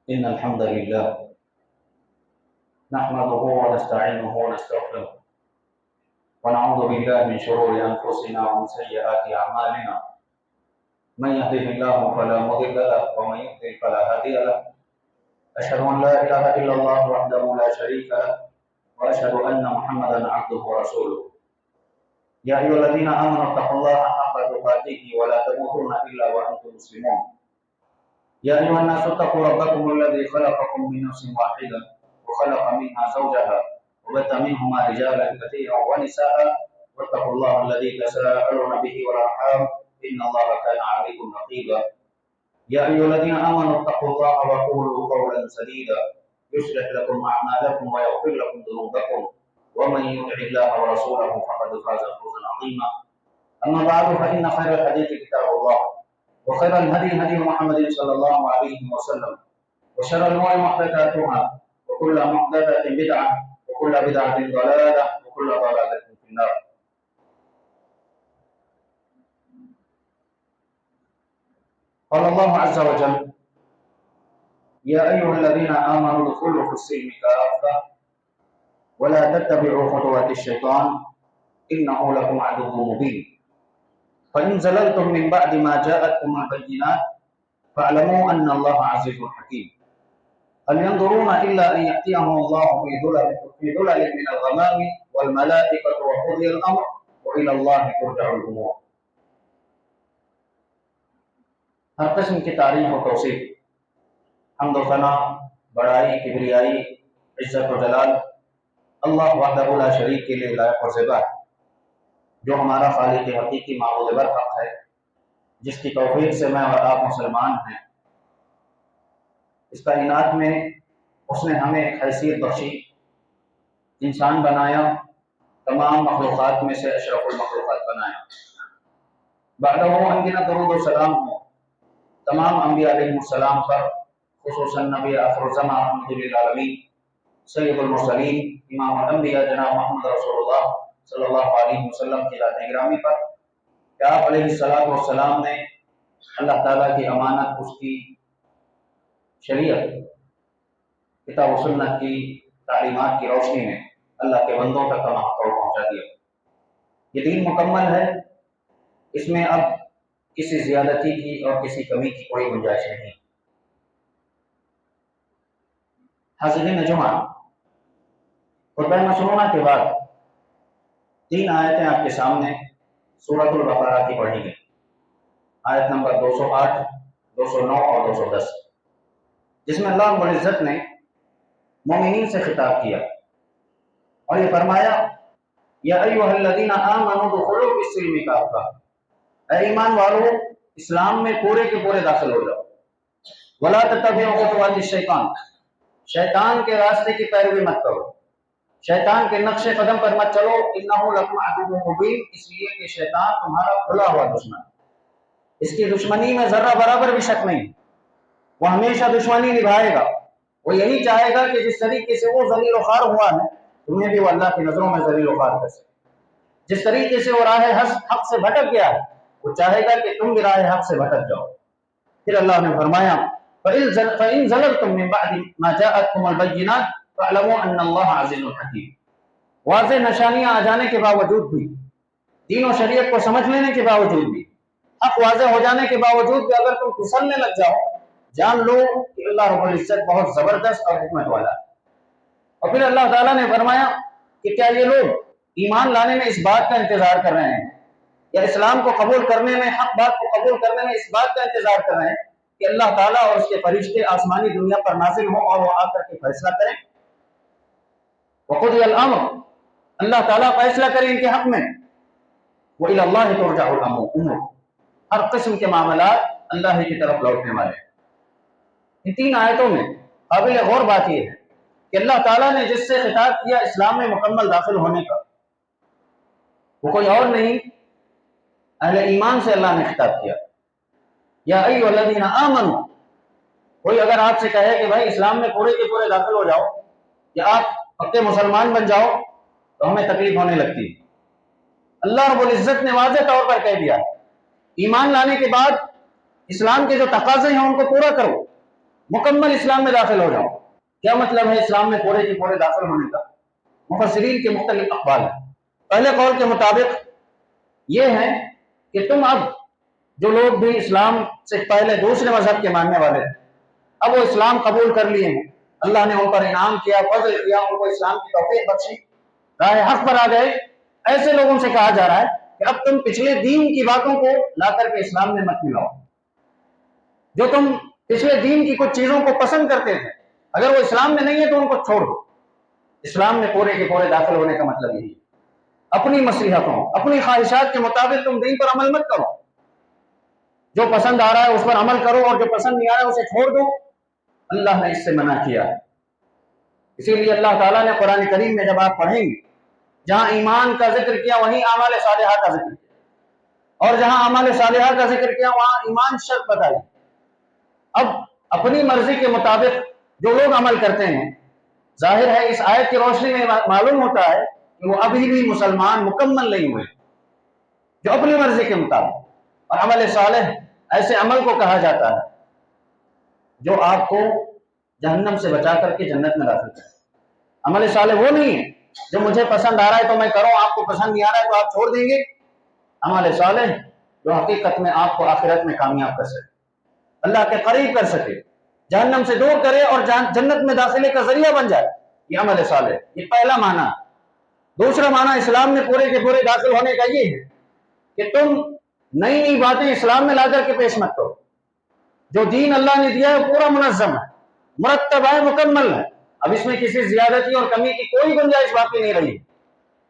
إن الحمد لله نحمده ونستعينه ونستغفره ونعوذ بالله من شرور أنفسنا ومن سيئات أعمالنا. من يهده الله فلا مضل له ومن يضلل فلا هادي له. أشهد أن لا إله إلا الله وحده لا شريك له وأشهد أن محمدا عبده ورسوله. يا أيها الذين آمنوا اتقوا الله حق تقاته ولا تموتن إلا وأنتم مسلمون. يا أيها الناس اتقوا ربكم الذي خلقكم من نفس واحدة وخلق منها زوجها وبث منهما رجالا كثيرا ونساء واتقوا الله الذي تساءلون به والأرحام إن الله كان عليكم رقيبا. يا أيها الذين آمنوا اتقوا الله وقولوا قولا سديدا يصلح لكم أعمالكم ويغفر لكم ذنوبكم ومن يطع الله ورسوله فقد فاز فوزا عظيما. أما بعد فإن خير الحديث كتاب الله وخير الهدي هدي محمد صلى الله عليه وسلم وشر الأمور محدثاتها وكل محدثة بدعة وكل بدعة ضلالة وكل ضلالة في النار. قال الله عز وجل: يا أيها الذين آمنوا ادخلوا في السلم كافة ولا تتبعوا خطوات الشيطان إنه لكم عدو مبين. فإن زللتم من بعد ما جاءتكم البينات فاعلموا أن الله عزيز حكيم. هل ينظرون إلا أن يأتيهم الله في ظلل من الغمام والملائكة وقضي الأمر وإلى الله ترجع الأمور. ہر قسم کی تعریف و توصیف، حمد و ثنا، بڑائی، کبریائی، عزت و جلال اللہ وحدہ لا شریک کے لیے لائق و زیبا ہے، جو ہمارا خالق حقیقی معبود برحق ہے، جس کی توفیق سے میں اور آپ مسلمان ہیں۔ اس کائنات میں اس نے ہمیں ایک حیثیت بخشی، انسان بنایا، تمام مخلوقات میں سے اشرف المخلوقات بنایا۔ بعدہ انگنت درود و سلام ہو تمام انبیاء علیہ السلام پر، خصوصاً نبی آخر الزمان رحمۃ للعالمین سید المرسلین امام الانبیاء جناب محمد رسول اللہ صلی اللہ علیہ وسلم کی ذات گرامی پر کہ آپ علیہ السلام نے اللہ تعالیٰ کی امانت، اس کی شریعت، کتاب و سنت کی تعلیمات کی روشنی میں اللہ کے بندوں تک کما حق پہنچا دیا۔ یہ دین مکمل ہے، اس میں اب کسی زیادتی کی اور کسی کمی کی کوئی گنجائش نہیں۔ حاضرین جمعہ، خطبہ مسنونہ کے بعد 3 آیتیں آپ کے سامنے سورۃ البقرہ کی پڑھی گئی، آیت نمبر 208، 209 اور 210، جس میں اللہ رب العزت نے مومنین سے خطاب کیا اور یہ فرمایا: یا ایھا الذین آمنوا ادخلوا فی السلم کافۃ، اے ایمان والو اسلام میں پورے کے پورے داخل ہو جاؤ۔ ولا تتبعوا خطوات الشیطان، شیطان کے راستے کی پیروی مت کرو، شیطان کے نقش قدم پر مت چلو۔ انہ لکم عدو مبین، اس لیے کہ شیطان تمہارا کھلا ہوا دشمن، اس کی دشمنی میں ذرہ برابر بھی شک نہیں، وہ ہمیشہ دشمنی نبھائے گا۔ وہ یہی چاہے گا کہ جس طریقے سے وہ ذلیل و خوار ہوا ہے، تمہیں بھی وہ اللہ کی نظروں میں ذلیل و خوار کر سکے۔ جس طریقے سے وہ راہ حق سے بھٹک گیا ہے، وہ چاہے گا کہ تم بھی راہ حق سے بھٹک جاؤ۔ پھر اللہ نے فرمایا: فَإِن زَلَلْتُم مِّن بَعْدِ مَا جَاءَتْكُمُ الْبَيِّنَاتُ فَاعْلَمُوا أَنَّ اللَّهَ عَزِيزٌ حَكِيمٌ۔ واضح نشانیاں آ جانے کے باوجود بھی، دین و شریعت کو سمجھ لینے کے باوجود بھی، حق واضح ہو جانے کے باوجود بھی اگر تم پھسلنے لگ جاؤ، جان لو کہ اللہ رب العزت بہت زبردست اور حکمت والا ہے۔ اور پھر اللہ تعالیٰ نے فرمایا کہ کیا یہ لوگ ایمان لانے میں اس بات کا انتظار کر رہے ہیں، یا اسلام کو قبول کرنے میں، حق بات کو قبول کرنے میں اس بات کا انتظار کر رہے ہیں کہ اللہ تعالیٰ اور اس کے فرشتے آسمانی دنیا پر نازل ہوں اور وہ آ کر کے فیصلہ کریں؟ وقضی الامر، اللہ تعالیٰ فیصلہ کرے ان کے حق میں۔ وإلی اللہ ترجع الامور، ہر قسم کے معاملات اللہ ہی کی طرف لوٹنے والے ہیں۔ ان 3 آیتوں میں قابل غور بات یہ ہے کہ اللہ تعالیٰ نے جس سے خطاب کیا اسلام میں مکمل داخل ہونے کا، وہ کوئی اور نہیں، اہل ایمان سے اللہ نے خطاب کیا۔ یا ایھا الذین آمنوا، کوئی اگر آپ سے کہے کہ بھائی اسلام میں پورے کے پورے داخل ہو جاؤ یا آپ پکے مسلمان بن جاؤ، تو ہمیں تکلیف ہونے لگتی ہے۔ اللہ رب العزت نے واضح طور پر کہہ دیا، ایمان لانے کے بعد اسلام کے جو تقاضے ہیں ان کو پورا کرو، मुकम्मल इस्लाम में दाखिल हो जाओ। क्या मतलब है इस्लाम में पूरे के पूरे दाखिल होने का? मुफस्सिरीन के मुख्तलिफ अक़वाल हैं। पहले कौल के मुताबिक ये है कि तुम अब जो लोग भी इस्लाम से पहले दूसरे मजहब के मानने वाले थे, अब वो इस्लाम कबूल कर लिए हैं, अल्लाह ने उन पर इनाम किया, फजल किया, उनको इस्लाम की तौफीक बख्शी, राह हक पर आ गए। ऐसे लोगों से कहा जा रहा है कि अब तुम पिछले दीन की बातों को ला करके इस्लाम में मत मिलाओ। जो तुम पिछले दीन की कुछ चीजों को पसंद करते थे, अगर वो इस्लाम में नहीं है तो उनको छोड़ दो। इस्लाम में पूरे के पूरे दाखिल होने का मतलब यही है। अपनी मसलिहतों, अपनी ख्वाहिशात के मुताबिक तुम दीन पर अमल मत करो। जो पसंद आ रहा है उस पर अमल करो और जो पसंद नहीं आ रहा है उसे छोड़ दो। अल्लाह ने इससे मना किया है। इसीलिए अल्लाह ताला ने कुरान करीम में जब आप पढ़ेंगे, जहां ईमान का जिक्र किया वहीं आमाल सालिहा का जिक्र किया, और जहां आमाल सालिहा का जिक्र किया वहां ईमान शर्त बताई। अब अपनी मर्जी के मुताबिक जो लोग अमल करते हैं, जाहिर है इस आयत की रोशनी में मालूम होता है कि वो अभी भी मुसलमान मुकम्मल नहीं हुए। जो अपनी मर्जी के मुताबिक, और अमल सालिह ऐसे अमल को कहा जाता है जो आपको जहन्नम से बचा करके जन्नत में दाखिल करे। अमल सालिह वो नहीं है जो मुझे पसंद आ रहा है तो मैं करूं, आपको पसंद नहीं आ रहा है तो आप छोड़ देंगे। अमल सालिह जो हकीकत में आपको आखिरत में कामयाब कर सके, अल्लाह के करीब कर सके, जहन्नम से दूर करे और जन्नत में दाखिले का जरिया बन जाए, ये अमल सालिह। ये पहला माना। दूसरा माना इस्लाम में पूरे के पूरे दाखिल होने का ये है कि तुम नई नई बातें इस्लाम में ला करके पेश मत करो। जो दीन अल्लाह ने दिया है पूरा मुनज़्ज़म है, मुरत्तब है, मुकम्मल है। अब इसमें किसी ज्यादती और कमी की कोई गुंजाइश बाकी नहीं रही।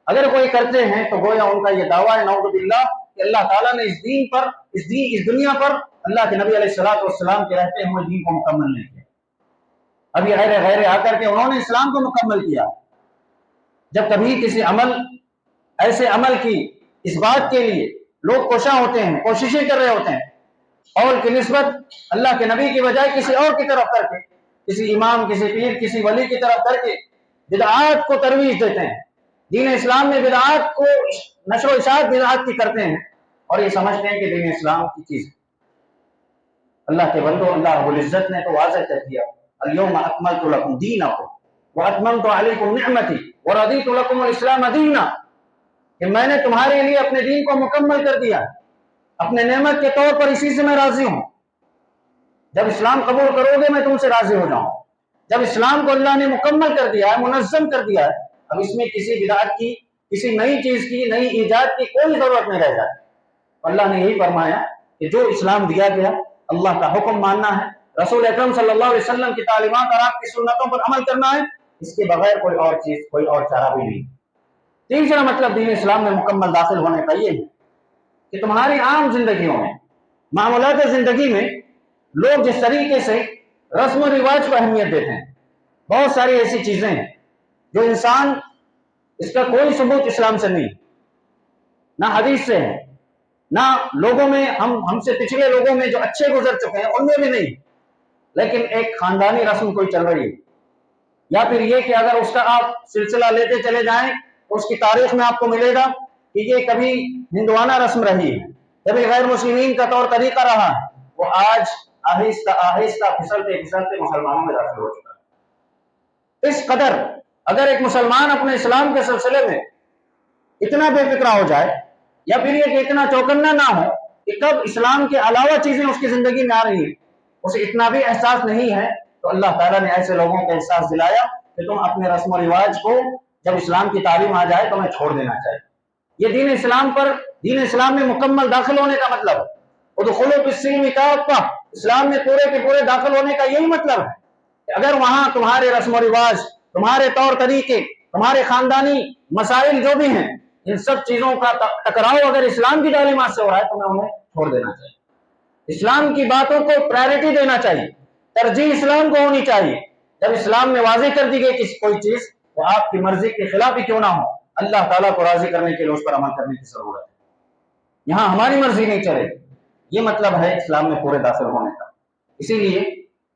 अगर कोई करते हैं तो गोया उनका ये दावा है नऊज़ु बिल्लाह कि अल्लाह ताला ने इस दीन पर, इस दुनिया पर अल्लाह के नबी अलैहिस्सलातु वस्सलाम के रहते हुए दीन को मुकम्मल नहीं किया। अब ये गैर गैर आकर के उन्होंने इस्लाम को मुकम्मल किया। जब कभी किसी अमल, ऐसे अमल की इस बात के लिए लोग कोशा होते हैं, कोशिशें कर रहे होते हैं, और की निस्बत अल्लाह के नबी की बजाय किसी और की तरफ करके, किसी इमाम, किसी पीर, किसी वली की तरफ करके बिदआत को तरवीज देते हैं। दीन इस्लाम में बिदआत को नशर इशाअत बिदआत की करते हैं और ये समझते हैं कि दीन इस्लाम की चीज। अल्लाह के बंदो, अल्लाह रब्बुल इज्जत ने तो वाज़ेह कर दिया, अल-यौमा अकमलतु लकुम दीनकुम व अतममतु अलैकुम निअमती व रदीतु लकुम अल-इस्लाम दीना, कि मैंने तुम्हारे लिए अपने दीन को मुकम्मल कर दिया, अपने नेमत के तौर पर इसी से मैं राजी हूं। जब इस्लाम कबूल करोगे मैं तुमसे राजी हो जाऊं। जब इस्लाम को अल्लाह ने मुकम्मल कर दिया है, मुनज़्ज़म कर दिया है, अब इसमें किसी बिदअत की, किसी नई चीज की, नई ईजाद की कोई जरूरत नहीं रह जाती। अल्लाह ने यही फरमाया कि जो इस्लाम दिया गया, अल्लाह का हुक्म मानना है, रसूल अकरम सल्लल्लाहु अलैहि वसल्लम की तालीमात और आपकी सुन्नतों पर अमल करना है, इसके बगैर कोई और चीज, कोई और चारा भी नहीं। तीसरा मतलब दीन इस्लाम में मुकम्मल दाखिल होने का ये है कि तुम्हारी आम जिंदगियों में, मामूलात जिंदगी में लोग जिस तरीके से रस्म और रिवाज को अहमियत देते हैं, बहुत सारी ऐसी चीजें हैं जो इंसान, इसका कोई सबूत इस्लाम से नहीं, ना हदीस से है, ना लोगों में, हमसे पिछले लोगों में जो अच्छे गुजर चुके हैं उनमें भी नहीं। लेकिन एक खानदानी रस्म कोई चल रही है, या फिर ये कि अगर उसका आप सिलसिला लेते चले जाएं तो उसकी तारीख में आपको मिलेगा कि ये कभी हिंदुआना रस्म रही है, कभी गैर मुस्लिमीन का तौर तरीका रहा है, वो आज आहिस्ता आहिस्ता फिसलते फिसलते मुसलमानों में दाखिल हो चुका है। इस कदर अगर एक मुसलमान अपने इस्लाम के सिलसिले में इतना बेफिक्रा हो जाए, या फिर ये कि इतना चौकन्ना ना हो कि कब इस्लाम के अलावा चीजें उसकी जिंदगी में आ रही है, उसे इतना भी एहसास नहीं है, तो अल्लाह ताला ने ऐसे लोगों को एहसास दिलाया कि तुम अपने रस्म और रिवाज को, जब इस्लाम की तालीम आ जाए तो हमें छोड़ देना चाहिए। ये दीन इस्लाम पर, दीन इस्लाम में मुकम्मल दाखिल होने का मतलब है। उदखुलू फिस्सिल्म काफ़्फ़ा, इस्लाम में पूरे के पूरे दाखिल होने का यही मतलब है कि अगर वहां तुम्हारे रस्म और रिवाज, तुम्हारे तौर तरीके, तुम्हारे खानदानी मसाइल जो भी हैं, इन सब चीजों का टकराव अगर इस्लाम की तालीमात से हो रहा है तो हमें छोड़ देना चाहिए। इस्लाम की बातों को प्रायोरिटी देना चाहिए, तरजीह इस्लाम को होनी चाहिए। जब इस्लाम में वाज़ेह कर दी गई कि कोई चीज वो आपकी मर्जी के खिलाफ ही क्यों ना हो, अल्लाह ताला को राजी करने के लिए उस पर अमल करने की जरूरत है। यहाँ हमारी मर्जी नहीं चलेगी। ये मतलब है इस्लाम में पूरे दाखिल होने का। इसीलिए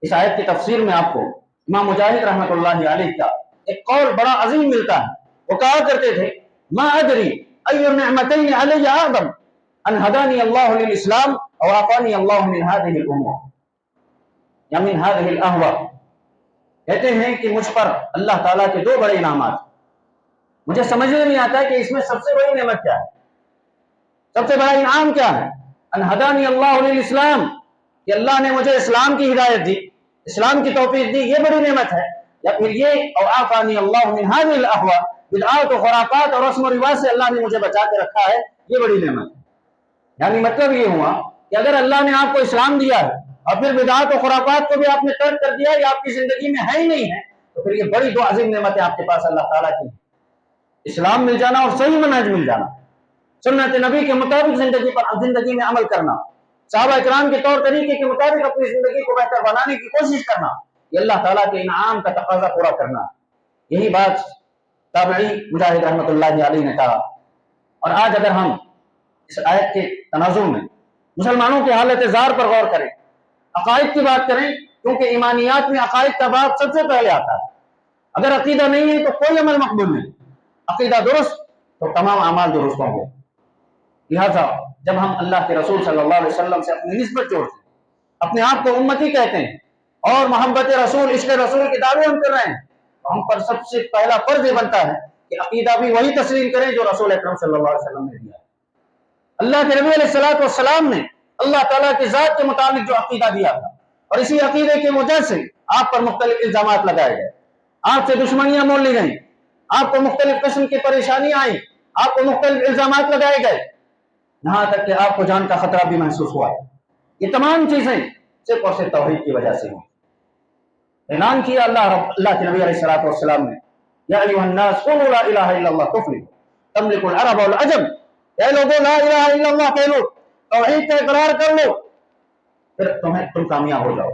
इस आयत की तफसीर में आपको इमाम मुजाहिद रहमतुल्लाहि अलैह का एक कौल बड़ा अजीम मिलता है। वो कहा करते थे, मा अदरी अय्यु निअमतैन अलैया आदम अन हदानी अल्लाहु लिल इस्लाम व आफानी अल्लाहु मिन हादिहिल उम्मह। या मिन हादिहिल अहवा, कहते हैं कि मुझ पर अल्लाह ताला के दो बड़े इनामात, मुझे समझ में नहीं आता कि इसमें सबसे बड़ी नेमत क्या है, सबसे बड़ा इनाम क्या है। अन हदानी अल्लाहु लिल इस्लाम, कि अल्लाह ने मुझे इस्लाम की हिदायत दी, इस्लाम की तौफीक दी, ये बड़ी नेमत है। या फिर ये औ आफानी अल्लाहु मिन हादिहिल अहवा, बिदअत और खुराफात और रस्म और रिवाज से अल्लाह ने मुझे बचा के रखा है, ये बड़ी नेमत है। यानी मतलब ये हुआ कि अगर अल्लाह ने आपको इस्लाम दिया है और फिर बिदअत और खुराफात को भी आपने तर्क कर दिया, ये आपकी जिंदगी में है ही नहीं है, तो फिर ये बड़ी दो अजीम नेमतें आपके पास अल्लाह ताला की, इस्लाम मिल जाना और सही मनहज मिल जाना, सुन्नत नबी के मुताबिक जिंदगी में अमल करना, सहाबा इकराम के तौर तरीके के मुताबिक अपनी जिंदगी को बेहतर बनाने की कोशिश करना, ये अल्लाह ताला के इनाम का तकाजा पूरा करना। यही बात ताबई मुजाहिद रहमतुल्लाह अलैहि ने कहा। और आज अगर हम इस आयत के तनाजुर में मुसलमानों की हालत ज़ार पर गौर करें, अकायद की बात करें, क्योंकि ईमानियात में अकायद का बाब सबसे पहले आता है। अगर अकीदा नहीं है तो कोई अमल मकबूल नहीं, अकीदा दुरुस्त तो तमाम अमाल दुरुस्त होंगे। लिहाजा जब हम अल्लाह के रसूल सल्लल्लाहु अलैहि वसल्लम से अपनी निस्बत जोड़ते हैं, अपने आप को उम्मती कहते हैं और मोहब्बत रसूल, इश्क रसूल के दावे हम कर रहे हैं, तो हम पर सबसे पहला फर्ज ये बनता है कि अकीदा भी वही तस्लीम करें जो रसूल अकरम सल्लल्लाहु अलैहि वसल्लम ने दिया है। अल्लाह के नबी अलैहिस्सलातु वस्सलाम ने अल्लाह ताला की जात के मुताबिक जो अकीदा दिया था, और इसी अकीदे की वजह से आप पर मुख्तलिफ इल्जामात लगाए गए, आपसे दुश्मनियां मोल ली गई, आपको मुख्तलिफ किस्म की परेशानियां आई, आपको मुख्तलिफ इल्जामात लगाए गए, यहां तक कि आपको जान का खतरा भी महसूस हुआ। ये तमाम चीजें सिर्फ और सिर्फ तौहीद की वजह से हुई। ऐलान किया अल्लाह के नबी अलैहिस्सलातु वस्सलाम ने, या अय्युहन्नास कुलू ला इलाहा इल्लल्लाह तुफ्लिहू तमलिकुल अरब वल अजम, ऐ लोगों ला इलाहा इल्लल्लाह कह लो, तौहीद का इकरार कर लो, फिर तुम कामयाब हो जाओ।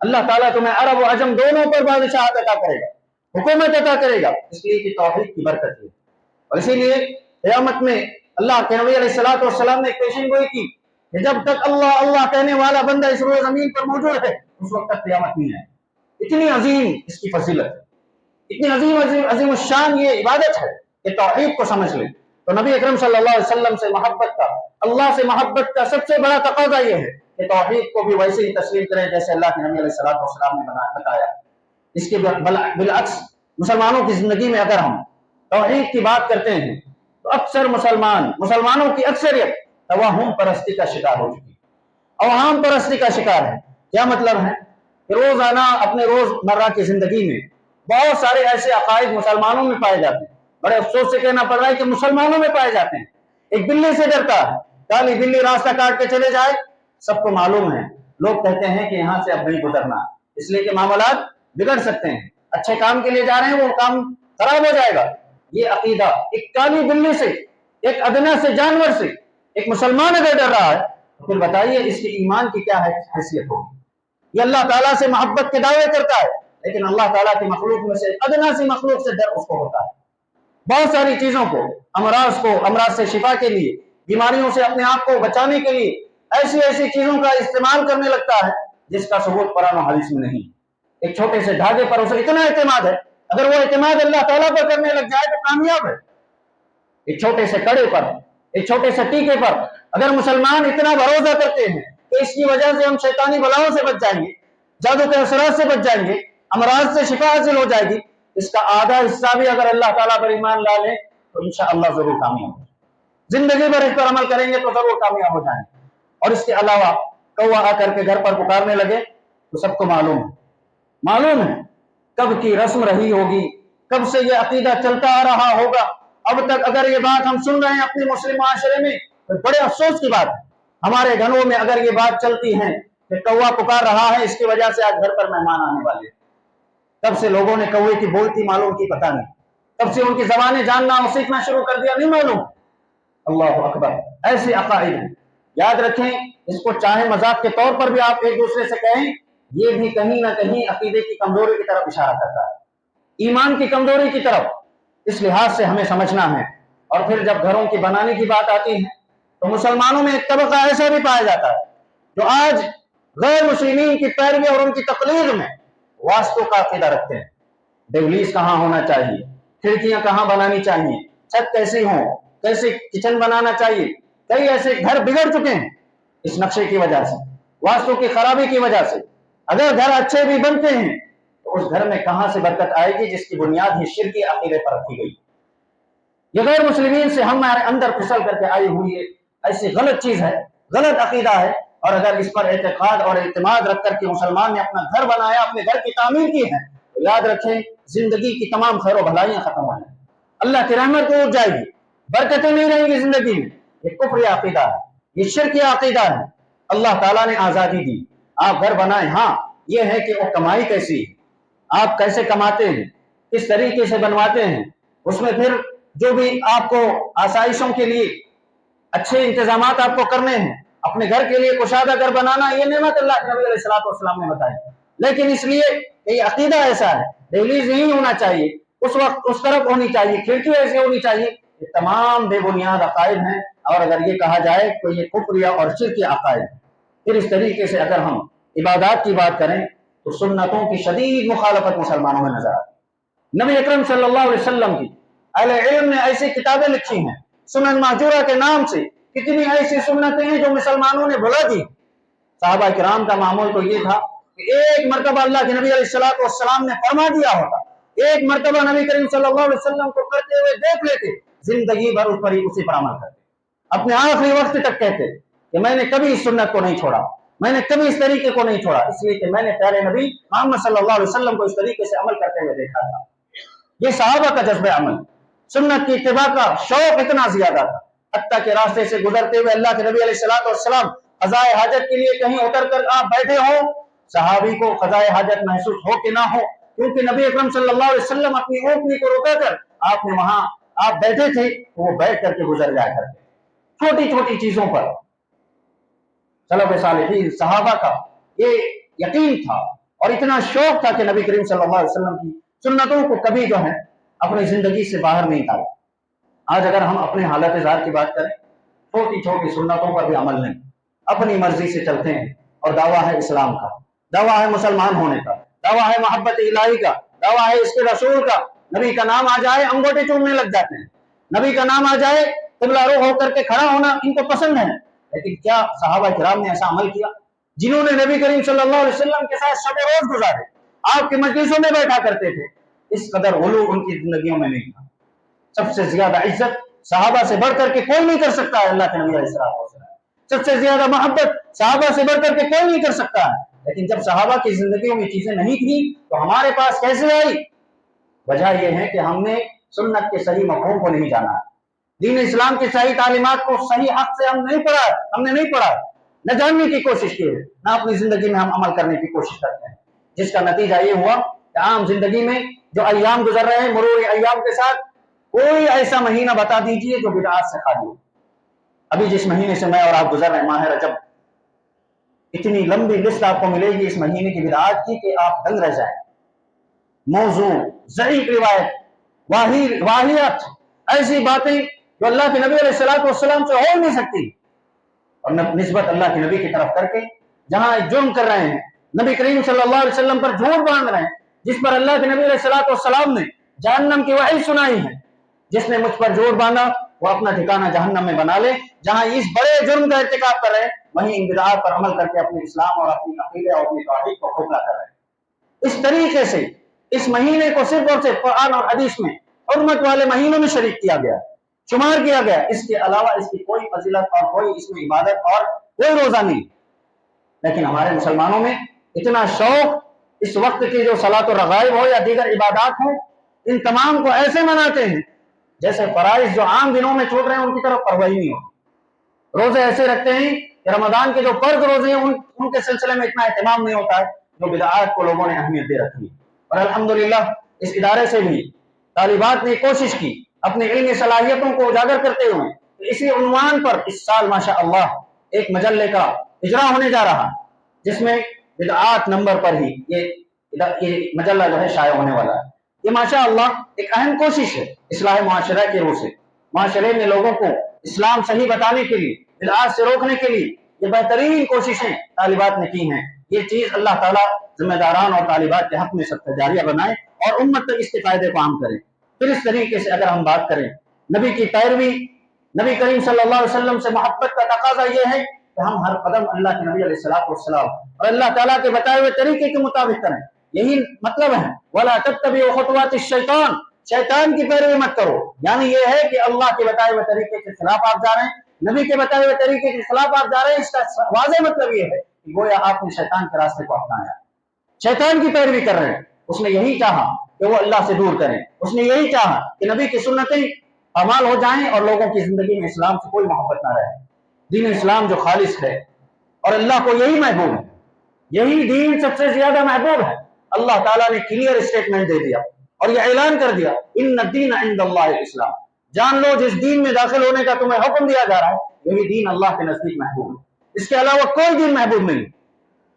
अल्लाह ताला तुम्हें अरब और अजम दोनों पर बादशाहत अता करेगा, हुकूमत अता करेगा, इसलिए कि तौहीद की बरकत है। और इसीलिए क़यामत में अल्लाह के नबी अलैहिस्सलातु वस्सलाम ने पेशन गोई की कि जब तक अल्लाह अल्लाह कहने वाला बंदा इस रोज़ ज़मीन पर मौजूद है, उस वक्त तक क़यामत नहीं है। इतनी अजीम इसकी फजीलत है, इतनी अजीम शान ये इबादत है कि तौहीद को समझ ले। तो नबी अकरम सल्लल्लाहु अलैहि वसल्लम से मोहब्बत का, अल्लाह से मोहब्बत का सबसे बड़ा तकाजा ये है कि तौहीद को भी वैसे ही तस्लीम करें जैसे अल्लाह के नबी अलैहिस्सलातु वस्सलाम ने बताया। इसके बिलअक्स मुसलमानों की जिंदगी में अगर हम तौहीद की बात करते हैं तो अक्सर मुसलमानों की अक्सरियत तवाहुम परस्ती का शिकार हो चुकी है, अवाम परस्ती का शिकार है। क्या मतलब है कि रोजाना अपने रोजमर्रा की जिंदगी में बहुत सारे ऐसे अकायद मुसलमानों में पाए जाते हैं, बड़े अफसोस से कहना पड़ रहा है कि मुसलमानों में पाए जाते हैं। एक बिल्ली से डरता है, काली बिल्ली रास्ता काट के चले जाए, सबको मालूम है, लोग कहते हैं कि यहाँ से अब नहीं गुजरना, इसलिए कि मामलात बिगड़ सकते हैं, अच्छे काम के लिए जा रहे हैं, वो काम खराब हो जाएगा। ये अकीदा एक काली बिल्ली से, एक अदना से जानवर से एक मुसलमान अगर डर रहा है, तो फिर बताइए इसके ईमान की क्या हैसियत होगी। ये अल्लाह ताला से मोहब्बत के दावे करता है, लेकिन अल्लाह ताला की मखलूक में से अदना सी मखलूक से डर उसको होता है। बहुत सारी चीजों को, अमराज से शिफा के लिए, बीमारियों से अपने आप को बचाने के लिए ऐसी ऐसी चीजों का इस्तेमाल करने लगता है जिसका सबूत कुरान और हदीस में नहीं। एक छोटे से धागे पर उसे इतना एतमाद है, अगर वो एतमाद अल्लाह ताला पर करने लग जाए तो कामयाब है। एक छोटे से कड़े पर, एक छोटे से टीके पर अगर मुसलमान इतना भरोसा करते हैं कि इसकी वजह से हम शैतानी बलाओं से बच जाएंगे, जादू के असरात से बच जाएंगे, अमराज से शिफा हासिल हो जाएगी, इसका आधा हिस्सा भी अगर अल्लाह ताला पर ईमान ला ले तो इंशाअल्लाह जरूर कामयाब हो, जिंदगी भर इस पर अमल करेंगे तो जरूर कामयाब हो जाएंगे। और इसके अलावा कौवा आकर के घर पर पुकारने लगे तो सबको मालूम है कब की रस्म रही होगी, कब से ये अकीदा चलता आ रहा होगा। अब तक अगर ये बात हम सुन रहे हैं अपने मुस्लिम माशरे में तो बड़े अफसोस की बात है, हमारे घरों में अगर ये बात चलती है कि कौवा पुकार रहा है, इसकी वजह से आज घर पर मेहमान आने वाले। तब से लोगों ने कौवे की बोलती मालूम की पता नहीं, तब से उनकी जबानें जानना और सीखना शुरू कर दिया नहीं मालूम। अल्लाह अकबर, ऐसे अकाइद हैं, याद रखें। इसको चाहे मजाक के तौर पर भी आप एक दूसरे से कहें, ये भी कहीं ना कहीं अकीदे की कमजोरी की तरफ इशारा करता है, ईमान की कमजोरी की तरफ। इस लिहाज से हमें समझना है। और फिर जब घरों की बनाने की बात आती है तो मुसलमानों में एक तबका ऐसा भी पाया जाता है जो आज गैर मुस्लिमीन की पैरवी और उनकी तकलीद में वास्तु का अकीदा रखते हैं। दहलीज कहाँ होना चाहिए, खिड़कियां कहाँ बनानी चाहिए, छत कैसी हो, कैसे किचन बनाना चाहिए। कई ऐसे घर बिगड़ चुके हैं इस नक्शे की वजह से, वास्तु की खराबी की वजह से। अगर घर अच्छे भी बनते हैं तो उस घर में कहां से बरकत आएगी जिसकी बुनियाद ही शिरकी अकीदे पर रखी गई। ये गैर मुस्लिमीन से हमारे अंदर फिसल करके आई हुई है, ऐसी गलत चीज है, गलत अकीदा है। और अगर इस पर एतकाद और एतमाद रख करके मुसलमान ने अपना घर बनाया, अपने घर की तामीर की है, तो याद रखें जिंदगी की तमाम खैर भलाइयां खत्म हो जाएंगी, अल्लाह की रहमत उठ जाएगी, बरकतें नहीं रहेंगी जिंदगी में। ये कुफ्र अकीदा है, ये शिरक अकीदा है। अल्लाह ताला ने आजादी दी, आप घर बनाए, हाँ ये है कि वो कमाई कैसी है, आप कैसे कमाते हैं, किस तरीके से बनवाते हैं, उसमें फिर जो भी आपको आसाइशों के लिए अच्छे इंतजाम आपको करने हैं, अपने घर के लिए कुशादा घर बनाना, ये नेमत अल्लाह के नबी अलैहिस्सलाम ने बताई। लेकिन इसलिए ये अकीदा ऐसा है, दहलीज नहीं होना चाहिए, उस वक्त उस तरफ होनी चाहिए, खिड़की ऐसी होनी चाहिए, ये तमाम बेबुनियाद अकायद हैं। और अगर ये कहा जाए तो ये कुफ्र और शिरक अकायद है। फिर इस तरीके से अगर हम इबादत की बात करें तो सुन्नतों की शदीद मुखालफत मुसलमानों में नजर आती। नबी अकरम सल्लल्लाहु अलैहि वसल्लम की अहले इल्म ने ऐसी किताबें लिखी हैं, सुनन महजूरा के नाम से कितनी ऐसी सुन्नतें हैं जो मुसलमानों ने भुला दी। साहबा किराम का मामूल तो ये था कि एक मरतबा अल्लाह के नबी अलैहिस्सलाम ने फरमा दिया होता, एक मरतबा नबी करीम सल्लल्लाहु अलैहि वसल्लम को करते हुए देख लेते, जिंदगी भर उस पर ही उसी पर अमल करते, अपने आखिरी वक्त तक कहते कि मैंने कभी इस सुन्नत को नहीं छोड़ा, मैंने कभी इस तरीके को नहीं छोड़ा, इसलिए कि मैंने प्यारे नबी मोहम्मद सल्लल्लाहु अलैहि वसल्लम को इस तरीके से अमल करते हुए देखा था। ये सहाबा का जज्बे अमल, सुन्नत की इत्तिबा का शौक इतना ज्यादा था, हत्ता के रास्ते से गुजरते हुए अल्लाह के नबी अलैहिस्सलाम क़ज़ाए हाजत के लिए कहीं उतर कर आप बैठे हो, सहाबी को क़ज़ाए हाजत महसूस हो कि ना हो, क्योंकि नबी अकरम सल्लल्लाहु अलैहि वसल्लम अपनी ऊँटनी को रोका कर आपने वहां आप बैठे थे तो वो बैठ करके गुजर जाया करते, छोटी छोटी चीजों पर। सलफ़ सालिहीन सहाबा का ये यकीन था और इतना शौक था कि नबी करीम सल्लल्लाहु अलैहि वसल्लम की सुन्नतों को कभी जो है अपनी जिंदगी से बाहर नहीं डाला। आज अगर हम अपने हालत ज़ार की बात करें, छोटी छोटी सुन्नतों पर भी अमल नहीं, अपनी मर्जी से चलते हैं और दावा है इस्लाम का, दावा है मुसलमान होने का, दावा है मोहब्बत इलाही का, दावा है इसके रसूल का। नबी का नाम आ जाए अंगूठे चूमने लग जाते हैं, नबी का नाम आ जाए क़िबला रुख होकर के खड़ा होना इनको पसंद है। लेकिन क्या सहाबा किराम ने ऐसा अमल किया? जिन्होंने नबी करीम सल्लल्लाहु अलैहि वसल्लम के साथ शब रोज गुजारे, आपके मजलिसों में बैठा करते थे, इस कदर गुलू उनकी जिंदगियों में नहीं था। सबसे ज्यादा इज्जत सहाबा से बढ़कर के कोई नहीं कर सकता है अल्लाह के नबी अलैहिस्सलाम, सबसे ज्यादा मोहब्बत सहाबा से बढ़कर के कोई नहीं कर सकता है। लेकिन जब सहाबा की जिंदगियों में चीजें नहीं थी तो हमारे पास कैसे आई? वजह यह है कि हमने सुन्नत के सही मफ़हूम को नहीं जाना, दीन इस्लाम की सही तालीमात को सही हक से हमने नहीं पढ़ा, न जानने की कोशिश की है, न अपनी जिंदगी में हम अमल करने की कोशिश करते हैं, जिसका नतीजा ये हुआ कि आम जिंदगी में जो अय्याम गुजर रहे हैं, मरूर अय्याम के साथ कोई ऐसा महीना बता दीजिए जो बिदअत से खाली हो। अभी जिस महीने से मैं और आप गुजर रहे हैं, माह रजब, इतनी लंबी लिस्ट आपको मिलेगी इस महीने की बिदअत की कि आप दंग रह जाए। मौजू, ज़ईफ़ रिवायत, वाहियत, ऐसी बातें जो अल्लाह के नबी अलैहिस्सलाम से हो नहीं सकती, और निस्बत अल्लाह के नबी की तरफ करके जहां जुर्म कर रहे हैं, नबी करीम सल्लल्लाहु अलैहि वसल्लम पर झूठ बांध रहे हैं, जिस पर अल्लाह के नबी अलैहिस्सलाम ने जहन्नम की वही सुनाई है, जिसने मुझ पर झूठ बांधा वो अपना ठिकाना जहन्नम में बना ले। जहां इस बड़े जुर्म का इर्तिकाब कर रहे हैं, वहीं इन बिदअत पर अमल करके अपने इस्लाम और अपनी अकीदे और अपनी तौहीद को खोखला कर रहे हैं। इस तरीके से इस महीने को सिर्फ और सिर्फ कुरान और हदीस में हुर्मत वाले महीनों में शरीक किया गया, शुमार किया गया, इसके अलावा इसकी कोई फजीलत और कोई इसमें इबादत और कोई रोजा नहीं। लेकिन हमारे मुसलमानों में इतना शौक इस वक्त की जो सलात और रगाइब हो या दीगर इबादत हो, इन तमाम को ऐसे मनाते हैं जैसे फराइज जो आम दिनों में छूट रहे हैं उनकी तरफ परवाही नहीं होती। रोजे ऐसे रखते हैं कि रमजान के जो फर्ज रोजे हैं उनके सिलसिले में इतना एहतमाम नहीं होता है जो बिदअत को लोगों ने अहमियत दे रखी है। और अल्हम्दुलिल्लाह इस इदारे से भी तालिबात ने कोशिश की अपनी इल्मी सलाहियतों को उजागर करते हुए इसी उन्वान पर इस साल माशाअल्लाह एक मजल्ले का इजरा होने जा रहा है, जिसमें बिदअत नंबर पर ही ये मजल्ला जो है शाया होने वाला है। ये माशाअल्लाह एक अहम कोशिश है इस्लाह मुआशरा के रूह से, माशरे में लोगों को इस्लाम सही बताने के लिए, बिदअत से रोकने के लिए ये बेहतरीन कोशिशें तालिबात ने की हैं। ये चीज अल्लाह ताला जिम्मेदारान और तालिबात के हक में सबसे जारिया बनाए और उम्मत तक इसके फायदे को आम करें। फिर इस तरीके से अगर हम बात करें नबी की पैरवी, नबी करीम सल्लल्लाहु अलैहि वसल्लम से मोहब्बत का तकाजा यह है کہ ہم ہر قدم اللہ کے نبی علیہ الصلوۃ والسلام اور اللہ تعالیٰ کے بتائے ہوئے طریقے کے مطابق کریں. یہی مطلب ہے وَلَا تَتَّبِعُوا خُطُوَاتِ الشَّيْطَانِ، شیطان کی پیروی مت کرو. یعنی یہ ہے کہ اللہ کے بتائے ہوئے طریقے کے خلاف آپ جا رہے ہیں، نبی کے بتائے ہوئے طریقے کے خلاف آپ جا رہے ہیں. اس کا واضح مطلب یہ ہے کہ گویا آپ نے شیطان کے راستے کو اپنایا، شیطان کی پیروی کر رہے ہیں. اس نے یہی چاہا کہ وہ اللہ سے دور کریں، اس نے یہی چاہا کہ نبی کی سنتیں اعمال ہو جائیں اور لوگوں کی زندگی میں اسلام سے کوئی محبت نہ رہے. دین اسلام جو خالص ہے اور اللہ کو یہی محبوب ہے، یہی دین سب سے زیادہ محبوب ہے. اللہ تعالیٰ نے کلیئر اسٹیٹمنٹ دے دیا اور یہ اعلان کر دیا ان الدین عند اللہ الاسلام. جان لو جس دین میں داخل ہونے کا تمہیں حکم دیا جا رہا ہے یہی دین اللہ کے نزدیک محبوب ہے، اس کے علاوہ کوئی دین محبوب نہیں.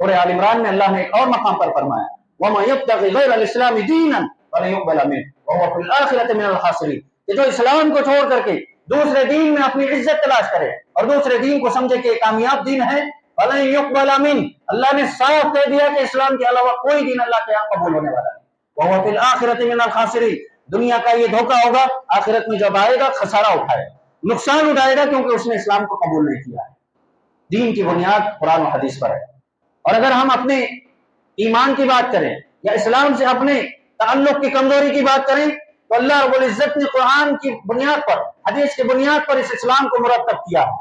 اور آل عمران میں اللہ نے ایک اور مقام پر فرمایا وَمَن يَبْتَغِ غَيْرَ الْإِسْلَامِ دِينًا فَلَن يُقْبَلَ مِنْهُ وَهُوَ فِي الْآخِرَةِ مِنَ الْخَاسِرِينَ. کہ جو اسلام کو چھوڑ کر کے دوسرے دین میں اپنی عزت تلاش کرے اور دوسرے دین کو سمجھے کہ کامیاب دین ہے، فَلَن يُقْبَلَ مِنْهُ، اللہ نے صاف کہہ دیا کہ اسلام کے علاوہ کوئی دین اللہ کے یہاں قبول ہونے والا نہیں. وَهُوَ فِي الْآخِرَةِ مِنَ الْخَاسِرِينَ، دنیا کا یہ دھوکہ ہوگا، آخرت میں جب آئے گا خسارہ اٹھائے گا، نقصان اٹھائے گا، کیونکہ اس نے اسلام کو قبول نہیں کیا ہے. دین کی بنیاد قرآن و حدیث پر ہے. اور اگر ہم اپنے ایمان کی بات کریں یا اسلام سے اپنے تعلق کی کمزوری کی بات کریں تو اللہ رب العزت نے قرآن کی بنیاد پر، حدیث کی بنیاد پر اس اسلام کو مرتب کیا ہے.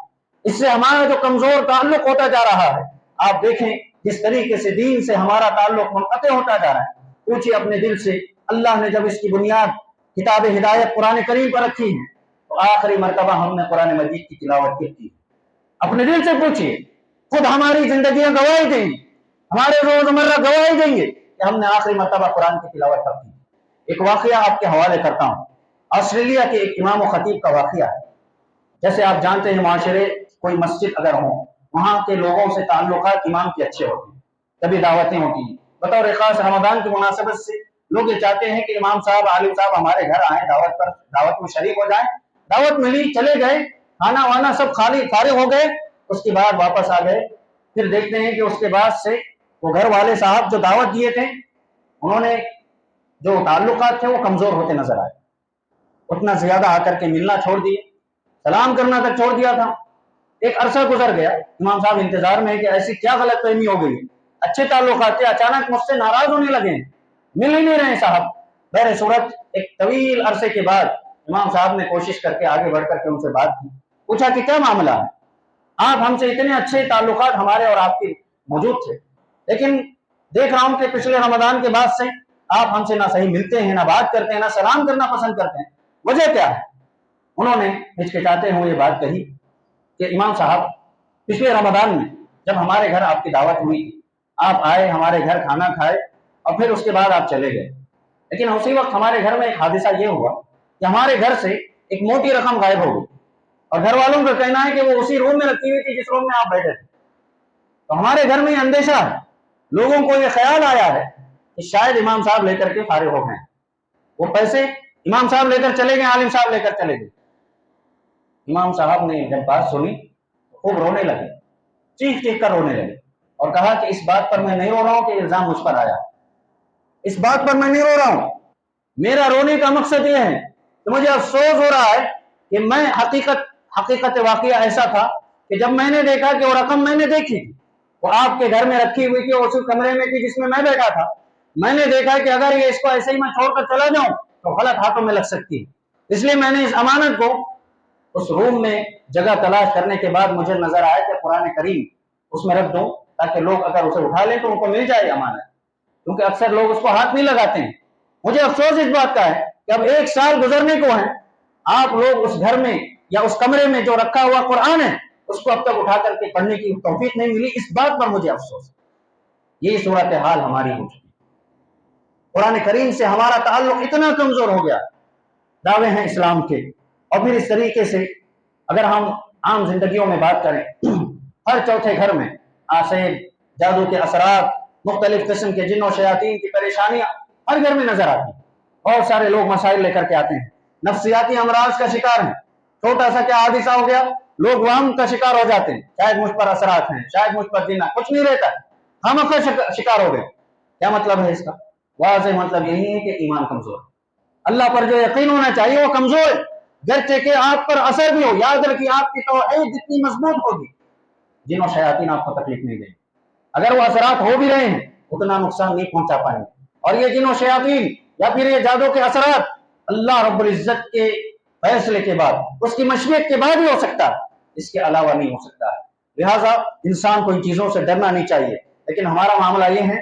اس سے ہمارا جو کمزور تعلق ہوتا جا رہا ہے، آپ دیکھیں جس طریقے سے دین سے ہمارا تعلق منقطع ہوتا جا رہا ہے. پوچھئے اپنے دل سے، اللہ نے جب اس کی بنیاد کتاب ہدایت قرآن کریم پر رکھی ہے تو آخری مرتبہ ہم نے قرآن مجید کی تلاوت کی. اپنے دل سے پوچھئے، خود ہماری زندگیاں گواہی دیں گی، ہمارے روزمرہ گواہی دیں گے کہ ہم نے آخری مرتبہ قرآن کی تلاوت کب کی. ایک واقعہ آپ کے حوالے کرتا ہوں، آسٹریلیا کے ایک امام و خطیب کا واقعہ ہے. جیسے آپ جانتے ہیں معاشرے کوئی مسجد اگر ہوں وہاں کے لوگوں سے تعلقات امام کے اچھے ہوتے ہیں، کبھی دعوتیں ہوتی ہیں. بطور خاص رمضان کی مناسبت سے لوگ یہ چاہتے ہیں کہ امام صاحب عالم صاحب ہمارے گھر آئیں، دعوت میں شریک ہو جائیں. دعوت ملی، چلے گئے، کھانا وانا سب فارغ ہو گئے، اس کے بعد واپس آ گئے. پھر دیکھتے ہیں کہ اس کے بعد سے وہ گھر والے صاحب جو دعوت دیے تھے انہوں نے جو تعلقات تھے وہ کمزور ہوتے نظر آئے. اتنا زیادہ آ کر کے ملنا چھوڑ دیے، سلام کرنا تک چھوڑ دیا تھا. ایک عرصہ گزر گیا، امام صاحب انتظار میں ہے کہ ایسی کیا غلط فہمی ہو گئی، اچھے تعلقات تھے، اچانک مجھ سے ناراض ہونے لگے ہیں، مل ہی نہیں رہے صاحب. بہر صورت ایک طویل عرصے کے بعد امام صاحب نے کوشش کر کے آگے بڑھ کر کے ان سے بات کی، پوچھا کہ کیا معاملہ ہے، آپ ہم سے اتنے اچھے تعلقات ہمارے اور آپ کے موجود تھے، لیکن دیکھ رہا ہوں کہ پچھلے رمضان کے بعد سے آپ ہم سے نہ صحیح ملتے ہیں، نہ بات کرتے ہیں، نہ سلام کرنا پسند کرتے ہیں، وجہ کیا ہے؟ انہوں نے ہچکچاتے ہوئے یہ بات کہی کہ امام صاحب پچھلے رمضان میں جب ہمارے گھر آپ کی دعوت ہوئی تھی، آپ آئے ہمارے گھر کھانا کھائے اور پھر اس کے بعد آپ چلے گئے، لیکن اسی وقت ہمارے گھر میں ایک حادثہ یہ ہوا کہ ہمارے گھر سے ایک موٹی رقم غائب ہو گئی اور گھر والوں کا کہنا ہے کہ وہ اسی روم میں رکھی ہوئی تھی جس روم میں آپ بیٹھے تھے. تو ہمارے گھر میں یہ اندیشہ ہے، لوگوں کو یہ خیال آیا ہے کہ شاید امام صاحب لے کر کے فارغ ہو گئے، وہ پیسے امام صاحب لے کر چلے گئے، عالم صاحب لے کر چلے گئے. امام صاحب نے جب بات سنی خوب رونے لگے، چیخ چیخ کر رونے لگے اور کہا کہ اس بات پر میں نہیں رو رہا ہوں کہ الزام مجھ پر آیا، اس بات پر میں نہیں رو رہا ہوں، میرا رونے کا مقصد یہ ہے کہ مجھے افسوس ہو رہا ہے کہ میں حقیقت واقعہ ایسا تھا کہ جب میں نے دیکھا کہ وہ رقم میں نے دیکھی تھی وہ آپ کے گھر میں رکھی ہوئی تھی، اسی کمرے میں تھی جس میں میں بیٹھا تھا، میں نے دیکھا کہ اگر یہ اس کو ایسے ہی میں چھوڑ کر چلا جاؤں تو غلط ہاتھوں میں لگ سکتی ہے، اس لیے میں نے اس امانت کو اس روم میں جگہ تلاش کرنے کے بعد مجھے نظر آیا کہ قرآن کریم اس میں رکھ دوں تاکہ لوگ اگر اسے اٹھا لیں تو ان کو مل جائے امانت، کیونکہ اکثر لوگ اس کو ہاتھ نہیں لگاتے ہیں. مجھے افسوس اس بات کا ہے کہ اب 1 سال گزرنے کو ہے، آپ لوگ اس گھر میں یا اس کمرے میں جو رکھا ہوا قرآن ہے اس کو اب تک اٹھا کر کے پڑھنے کی توفیق نہیں ملی. اس بات پر مجھے افسوس ہے. یہ صورتحال ہماری ہو چکی، قرآن کریم سے ہمارا تعلق اتنا کمزور ہو گیا، دعوے ہیں اسلام کے. اور پھر اس طریقے سے اگر ہم عام زندگیوں میں بات کریں، ہر چوتھے گھر میں آسیب، جادو کے اثرات، مختلف قسم کے جن و شیاطین کی پریشانیاں ہر گھر میں نظر آتی ہیں. بہت سارے لوگ مسائل لے کر کے آتے ہیں، نفسیاتی امراض کا شکار ہیں، چھوٹا سا کیا حادثہ ہو گیا لوگ وہم کا شکار ہو جاتے ہیں، شاید مجھ پر اثرات ہیں، شاید مجھ پر جنات، کچھ نہیں رہتا ہے، ہم اپنا شکار ہو گئے. کیا مطلب ہے اس کا؟ واضح مطلب یہی ہے کہ ایمان کمزور، اللہ پر جو یقین ہونا چاہیے وہ کمزور ہے. گرچہ کہ آپ پر اثر بھی ہو، یاد رکھیے آپ کی توحید جتنی مضبوط ہوگی، जिन और शयातीन आपको तकलीफ नहीं देंगे। अगर वो असरात हो भी रहे हैं उतना नुकसान नहीं पहुंचा पाएंगे। और ये जिन और शयातीन या फिर ये जादू के असरात अल्लाह रब्बुल इज्जत के फैसले के बाद, उसकी मशरियत के बाद ही हो सकता है, इसके अलावा नहीं हो सकता है। लिहाजा इंसान को इन चीजों से डरना नहीं चाहिए। लेकिन हमारा मामला ये है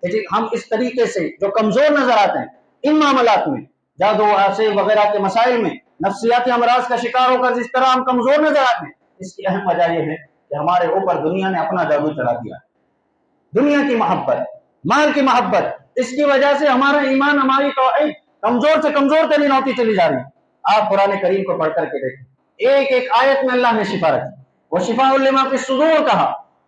कि हम इस तरीके से जो कमजोर नजर आते हैं इन मामलात में, जादू आसे वगैरह के मसाइल में, नफ्सियाती अमराज का शिकार होकर जिस तरह हम कमजोर नजर आते हैं, इसकी अहम वजह यह है कि हमारे ऊपर दुनिया ने अपना जादू चला दिया। दुनिया की मोहब्बत, माल की मोहब्बत, इसकी वजह से हमारा ईमान, हमारी तौहीद कमजोर से कमजोर तरीन होती चली जा रही है। आप कुरान करीम को पढ़ करके देखें, एक एक आयत में अल्लाह ने शिफा रखी। वो शिफाउल लिमा फिस सुदूर कहा,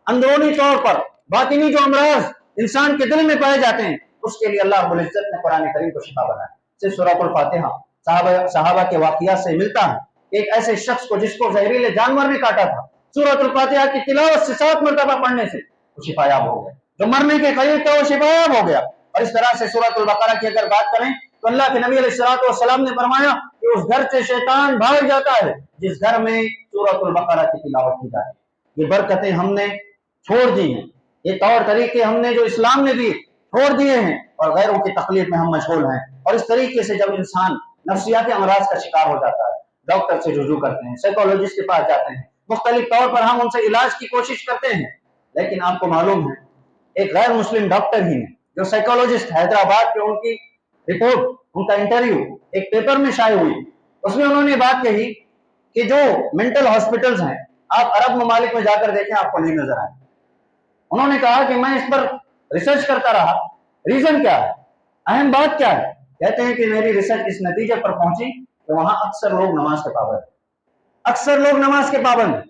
अंदरूनी तौर पर बातिनी जो अमराज इंसान के दिल में पाए जाते हैं उसके लिए अल्लाह रब्बुल इज्जत ने कुरान करीम को शिफा बनाया। सिर्फ सूरह फातिहा सहाबा के वाकया से मिलता है। एक ऐसे शख्स को जिसको जहरीले जानवर ने काटा था, सूरह फातिहा की तिलावत से 7 मरतबा पढ़ने से वो शिफायाब हो गया। जो मरने के करीब था वो शिफायाब हो गया। और इस तरह से सूरह बकरा की अगर बात करें तो अल्लाह के नबी अलैहिस्सलाम ने फरमाया कि उस घर से शैतान भाग जाता है जिस घर में सूरह बकरा की तिलावत की जाए। ये बरकतें हमने छोड़ दी हैं, ये तौर तरीके हमने जो इस्लाम ने दिए छोड़ दिए हैं और गैरों की तकलीफ में हम मशगूल हैं। और इस तरीके से जब इंसान नफ्सियाती अमराज का शिकार हो जाता है, डॉक्टर से रुजू करते हैं, साइकोलॉजिस्ट के पास जाते हैं, मुख्तलिफ तौर पर हम उनसे इलाज की कोशिश करते हैं। लेकिन आपको मालूम है एक गैर मुस्लिम डॉक्टर ही ने, जो साइकोलॉजिस्ट हैदराबाद के, उनकी रिपोर्ट, उनका इंटरव्यू एक पेपर में शाये हुई, उसमें उन्होंने बात कही कि जो मेंटल हॉस्पिटल्स हैं आप अरब ममालिक में जाकर देखें आपको नहीं नजर आए। उन्होंने कहा कि मैं इस पर रिसर्च करता रहा, रीजन क्या है, अहम बात क्या है। कहते हैं कि मेरी रिसर्च इस नतीजे पर पहुंची कि वहां अक्सर लोग नमाज के पाबंद, अक्सर लोग नमाज के पाबंद।